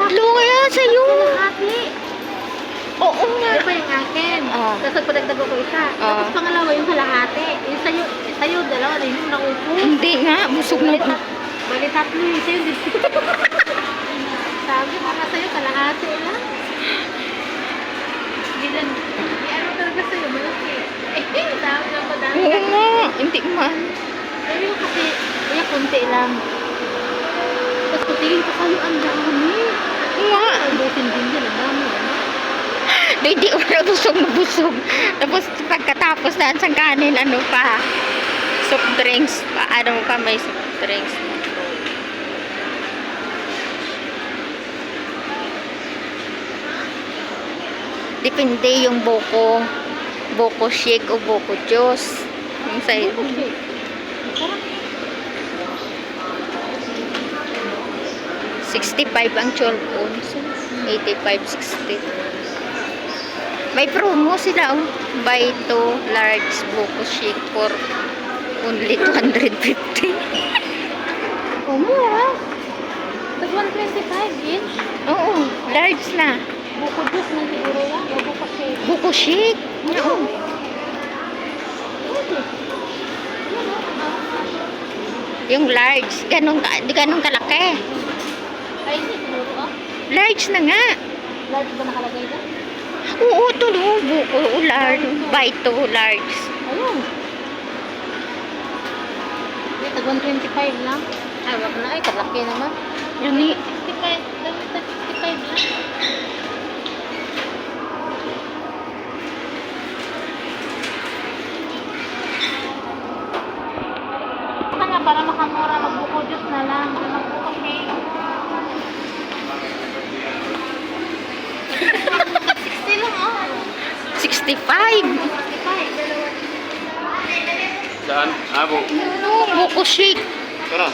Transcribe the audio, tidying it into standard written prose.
tatlo kaya sa'yo. Kalahati. Oo nga. Ito pa yung akin. Oh. Tapos padagdag ko isa. Tapos pangalawa yung kalahati. Yung sa'yo, dalawa na yung naupo. Hindi nga, busog na. Bali tatlo yung sa'yo. Sabi ko nga sa'yo, kalahati lang. Gilan. Ano talaga sa'yo, malaki. Sabi lang pa dami. Oo nga, hindi man. Pero yung kasi, kaya konti lang. Tapos patingin ko kayo, ang dami. Nga. Albusin din din, ang dami. Ano? Hindi ko na busog. Tapos pagkatapos na sa kanin, ano pa, soft drinks pa. Ano pa, may soft drinks. Depende yung boko shake o boko juice. Yung sa Okay. Sarap. 65 ang 12 ounces. 85, 60. May promo sila, oh. Buy 2 large boko shake for only 250. Oh, mura. Tag 125 each. Oo, large na. Buko juice na siguro yan. O buko shake. Boko shake. Oo. Okay. Yung large, ganun kalaki. Ay, hindi siguro ah. Large na nga. Large ba nakalagay doon? Oo, ito no. Buko large. Buy 2 large. Ayun. Ay, tag 125 lang. Ay, wag na. Ay, kalaki naman. Yan ni. 65. Tag 65 lang. Baka nga, para makamura, magbuko juice na lang. Magbuko shake. 60 lang oh. 65. 65. Saan? Abo. Oo, buko shake. Tara.